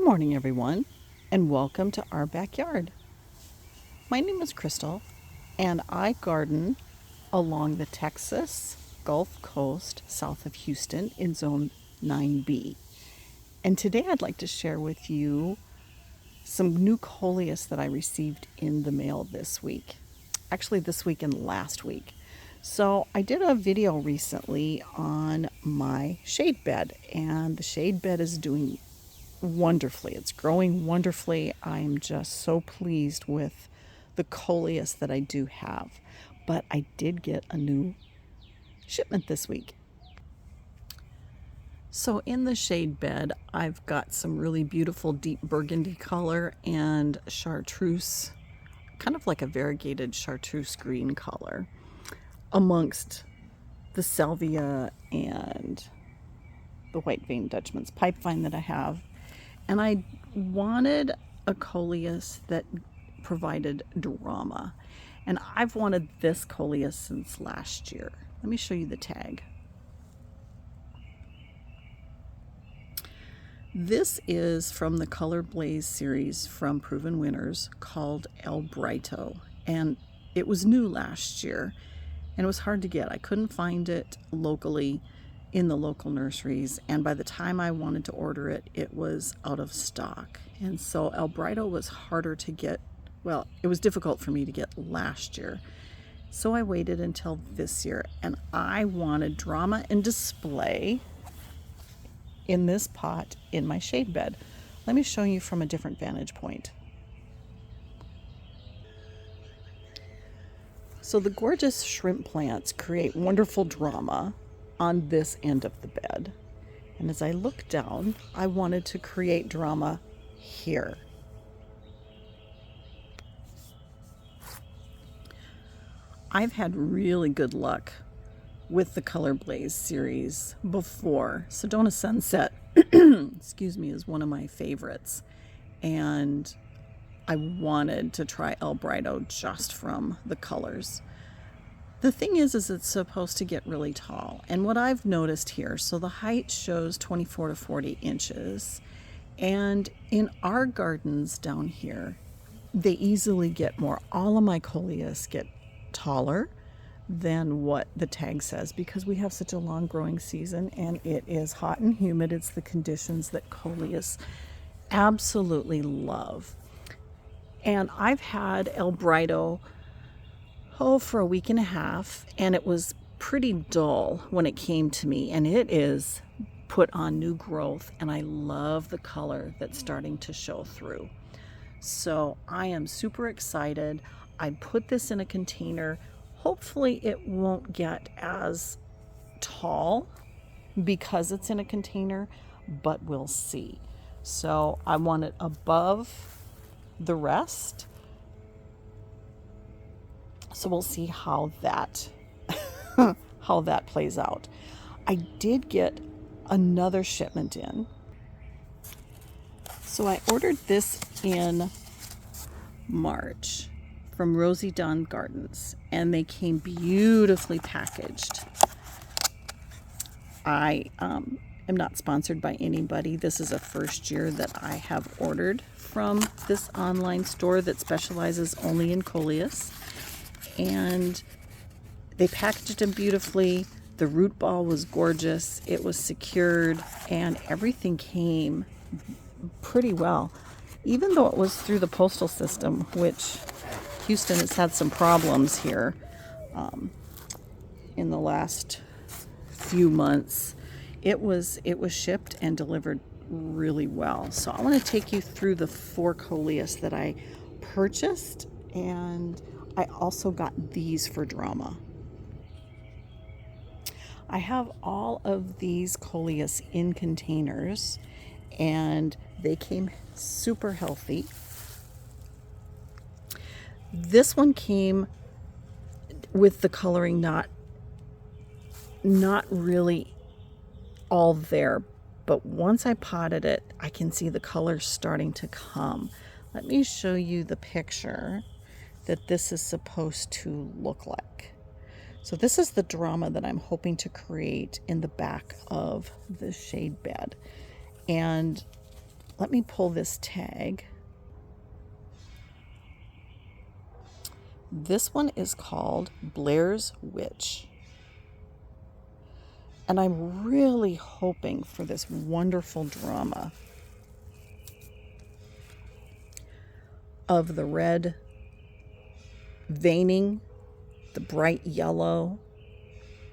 Good morning, everyone, and welcome to our backyard. My name is Crystal, and I garden along the Texas Gulf Coast south of Houston in Zone 9B. And today I'd like to share with you some new coleus that I received in the mail this week. Actually, this week and last week. So I did a video recently on my shade bed, and the shade bed is doing wonderfully. It's growing wonderfully. I'm just so pleased with the coleus that I do have. But I did get a new shipment this week. So in the shade bed, I've got some really beautiful deep burgundy color and chartreuse, kind of like a variegated chartreuse green color, amongst the salvia and the white veined Dutchman's pipevine that I have. And I wanted a coleus that provided drama. And I've wanted this coleus since last year. Let me show you the tag. This is from the ColorBlaze series from Proven Winners called El Brighto. And it was new last year. And it was hard to get. I couldn't find it locally in the local nurseries, and by the time I wanted to order it, it was out of stock. And so El Brighto was harder to get. Well, it was difficult for me to get last year. So I waited until this year, and I wanted drama and display in this pot in my shade bed. Let me show you from a different vantage point. So the gorgeous shrimp plants create wonderful drama on this end of the bed. And as I look down, I wanted to create drama here. I've had really good luck with the ColorBlaze series before. Sedona Sunset, excuse me, is one of my favorites. And I wanted to try El Brighto just from the colors. The thing is it's supposed to get really tall. And what I've noticed here, so the height shows 24 to 40 inches. And in our gardens down here, they easily get more. All of my coleus get taller than what the tag says because we have such a long growing season and it is hot and humid. It's the conditions that coleus absolutely love. And I've had El Brighto for a week and a half, and it was pretty dull when it came to me, and it is put on new growth, and I love the color that's starting to show through. So I am super excited. I put this in a container. Hopefully it won't get as tall because it's in a container, but we'll see. So I want it above the rest. So we'll see how that how that plays out. I did get another shipment in. So I ordered this in March from Rosie Don Gardens, and they came beautifully packaged. I am not sponsored by anybody. This is a first year that I have ordered from this online store that specializes only in coleus. And they packaged them beautifully. The root ball was gorgeous. It was secured, and everything came pretty well. Even though it was through the postal system, which Houston has had some problems here in the last few months, it was shipped and delivered really well. So I want to take you through the 4 coleus that I purchased, and I also got these for drama. I have all of these coleus in containers, and they came super healthy. This one came with the coloring not really all there, but once I potted it, I can see the color starting to come. Let me show you the picture that this is supposed to look like. So this is the drama that I'm hoping to create in the back of the shade bed. And let me pull this tag. This one is called Blair's Witch. And I'm really hoping for this wonderful drama of the red veining, the bright yellow,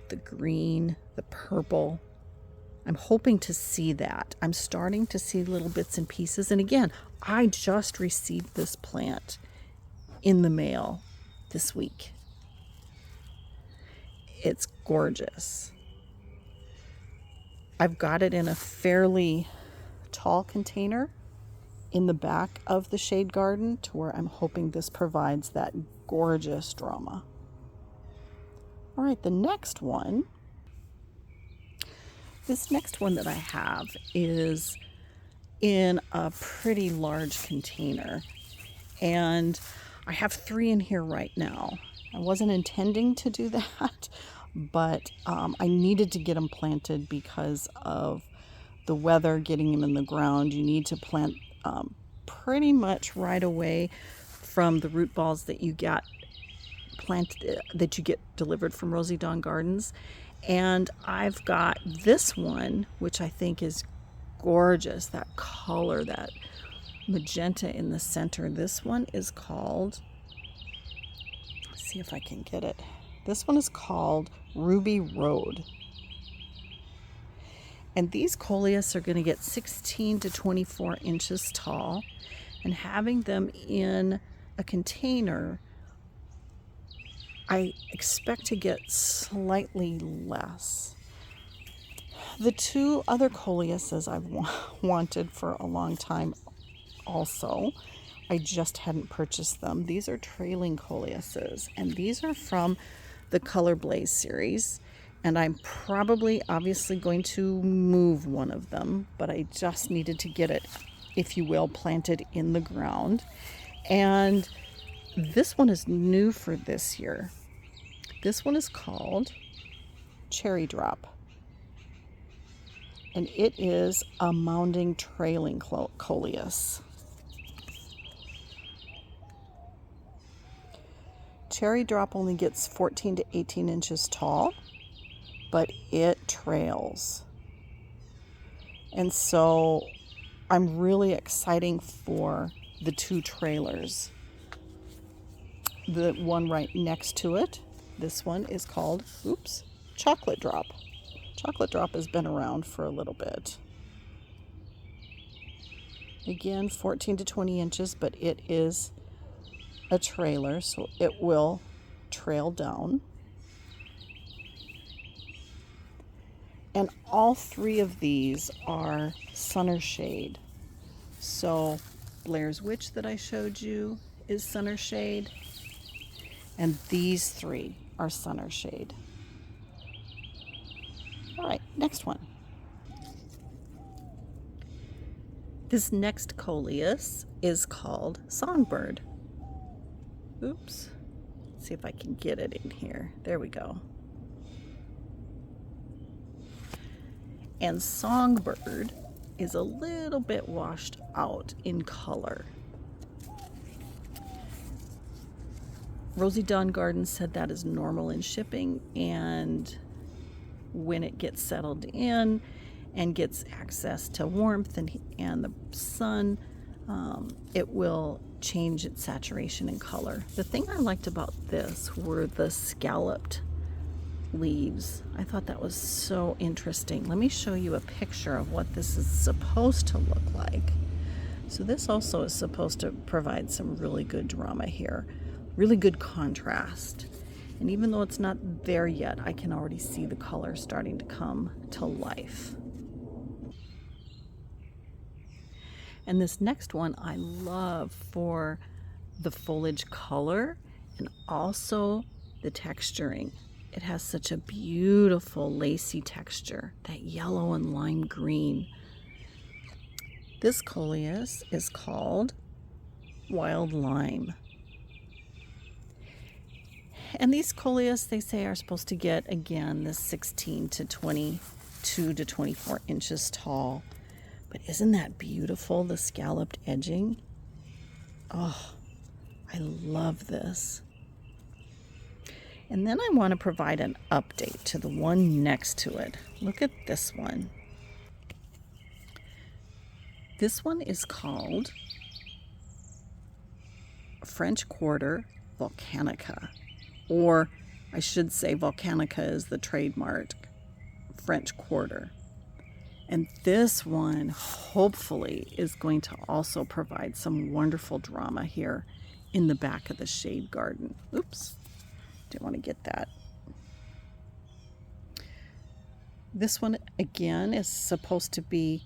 the green, the purple. I'm hoping to see that. I'm starting to see little bits and pieces. And again, I just received this plant in the mail this week. It's gorgeous. I've got it in a fairly tall container in the back of the shade garden to where I'm hoping this provides that gorgeous drama. All right, the next one. This next one that I have is in a pretty large container, and I have 3 in here right now. I wasn't intending to do that, but I needed to get them planted because of the weather, getting them in the ground. You need to plant pretty much right away from the root balls that you get planted, that you get delivered from Rosie Don Gardens. And I've got this one, which I think is gorgeous, that color, that magenta in the center. This one is called, let's see if I can get it. This one is called Ruby Road. And these coleus are going to get 16 to 24 inches tall. And having them in a container, I expect to get slightly less. The 2 other coleuses I've wanted for a long time also, I just hadn't purchased them. These are trailing coleuses, and these are from the ColorBlaze series. And I'm probably obviously going to move one of them, but I just needed to get it, if you will, planted in the ground. And this one is new for this year. This one is called Cherry Drop. And it is a mounding trailing coleus. Cherry Drop only gets 14 to 18 inches tall, but it trails. And so I'm really excited for the 2 trailers. The one right next to it, this one is called, Chocolate Drop. Chocolate Drop has been around for a little bit. Again, 14 to 20 inches, but it is a trailer, so it will trail down. And all 3 of these are sun or shade. So Blair's Witch that I showed you is sun or shade. And these 3 are sun or shade. All right, next one. This next coleus is called Songbird. Let's see if I can get it in here. There we go. And Songbird is a little bit washed out in color. Rosie Don Gardens said that is normal in shipping, and when it gets settled in and gets access to warmth and the sun, it will change its saturation and color. The thing I liked about this were the scalloped leaves. I thought that was so interesting. Let me show you a picture of what this is supposed to look like. So this also is supposed to provide some really good drama here, really good contrast. And even though it's not there yet, I can already see the color starting to come to life. And this next one I love for the foliage color and also the texturing. It has such a beautiful lacy texture, that yellow and lime green. This coleus is called Wild Lime. And these coleus, they say, are supposed to get, again, this 16 to 22 to 24 inches tall. But isn't that beautiful, the scalloped edging? Oh, I love this. And then I want to provide an update to the one next to it. Look at this one. This one is called French Quarter Volcanica, or I should say Volcanica is the trademark, French Quarter. And this one hopefully is going to also provide some wonderful drama here in the back of the shade garden. Oops, didn't want to get that. This one again is supposed to be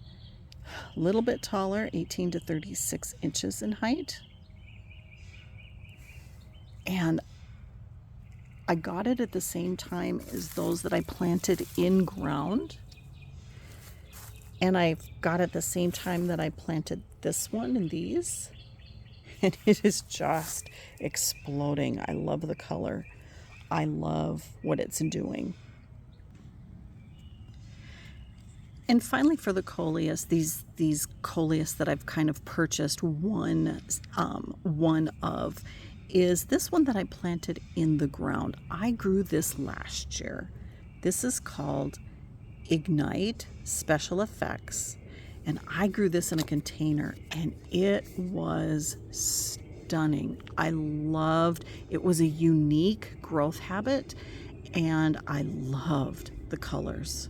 a little bit taller, 18 to 36 inches in height. And I got it at the same time as those that I planted in ground. And I got it at the same time that I planted this one and these. And it is just exploding. I love the color. I love what it's doing. And finally for the Coleus, these Coleus that I've kind of purchased one of is this one that I planted in the ground. I grew this last year. This is called Ignite Special Effects, and I grew this in a container and it was stunning. I loved it. Was a unique growth habit and I loved the colors.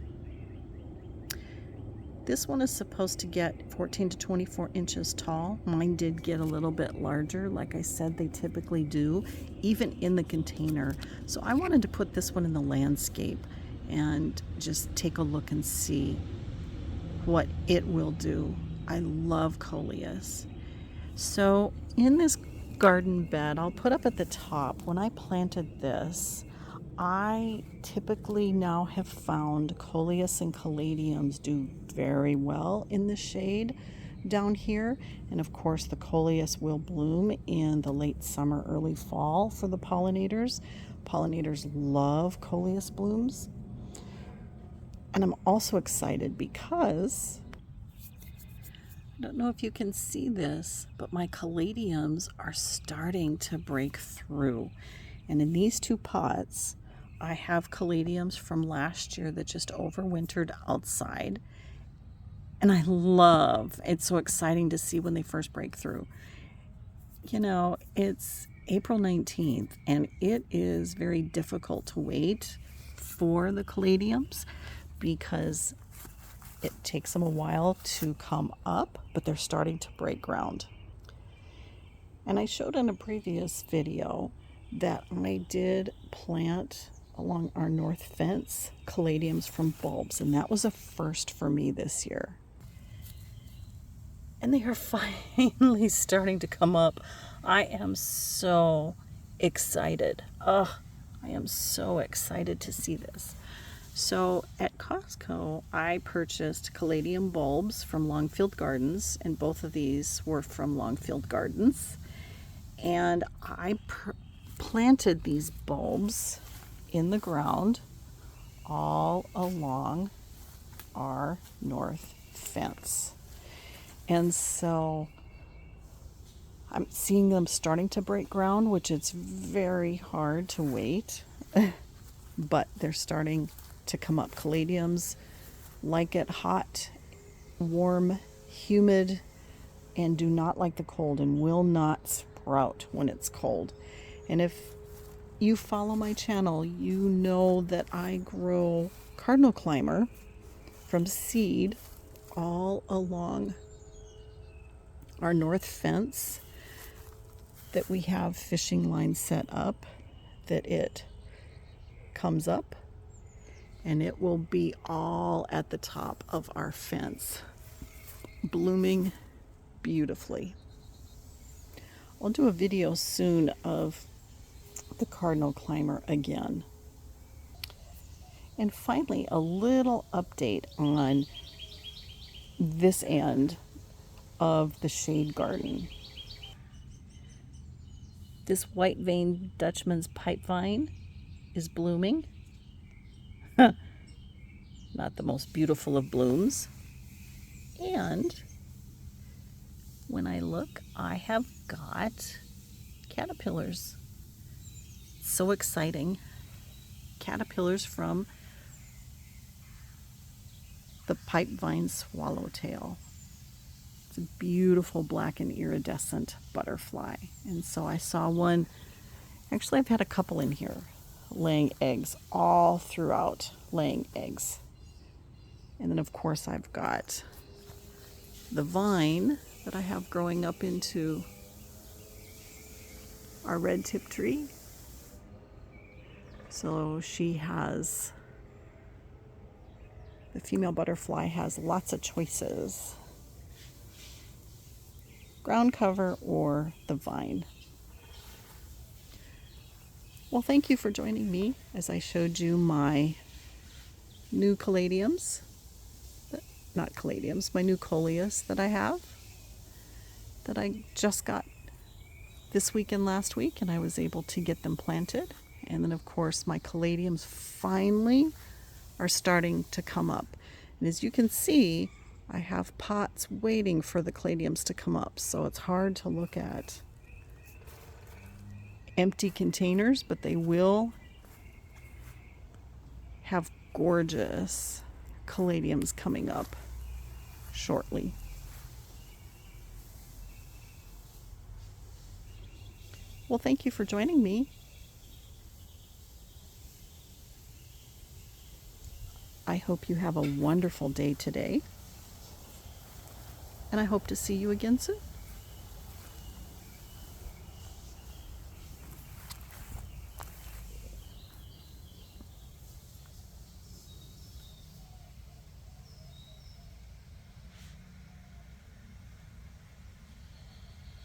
This one is supposed to get 14 to 24 inches tall. Mine did get a little bit larger. Like I said, they typically do, even in the container. So I wanted to put this one in the landscape and just take a look and see what it will do. I love Coleus. So in this garden bed, I'll put up at the top, when I planted this, I typically now have found Coleus and Caladiums do very well in the shade down here. And of course the Coleus will bloom in the late summer, early fall for the pollinators. Pollinators love Coleus blooms. And I'm also excited because, I don't know if you can see this, but my Caladiums are starting to break through. And in these two pots, I have Caladiums from last year that just overwintered outside. And I love, it's so exciting to see when they first break through. You know, it's April 19th and it is very difficult to wait for the Caladiums because it takes them a while to come up, but they're starting to break ground. And I showed in a previous video that I did plant along our north fence Caladiums from bulbs, and that was a first for me this year. And they are finally starting to come up. I am so excited. I am so excited to see this. So at Costco, I purchased Caladium bulbs from Longfield Gardens, and both of these were from Longfield Gardens. And I planted these bulbs in the ground all along our north fence. And so I'm seeing them starting to break ground, which it's very hard to wait, but they're starting to come up. Caladiums like it hot, warm, humid, and do not like the cold and will not sprout when it's cold. And if you follow my channel, you know that I grow Cardinal Climber from seed all along our north fence, that we have fishing lines set up, that it comes up and it will be all at the top of our fence, blooming beautifully. I'll do a video soon of the Cardinal Climber again. And finally, a little update on this end of the shade garden. This white veined Dutchman's pipe vine is blooming. Not the most beautiful of blooms, And when I look, I have got caterpillars. So exciting. Caterpillars from the pipevine swallowtail. It's a beautiful black and iridescent butterfly. And so I saw one, actually I've had a couple in here laying eggs all throughout, laying eggs. And then of course I've got the vine that I have growing up into our red tip tree. So she has, the female butterfly has lots of choices. Ground cover or the vine. Well, thank you for joining me as I showed you my new caladiums. Not caladiums, my new coleus that I have. That I just got this week and last week, and I was able to get them planted. And then of course my caladiums finally are starting to come up. And as you can see, I have pots waiting for the caladiums to come up, so it's hard to look at empty containers, but they will have gorgeous caladiums coming up shortly. Well, thank you for joining me. I hope you have a wonderful day today, and I hope to see you again soon.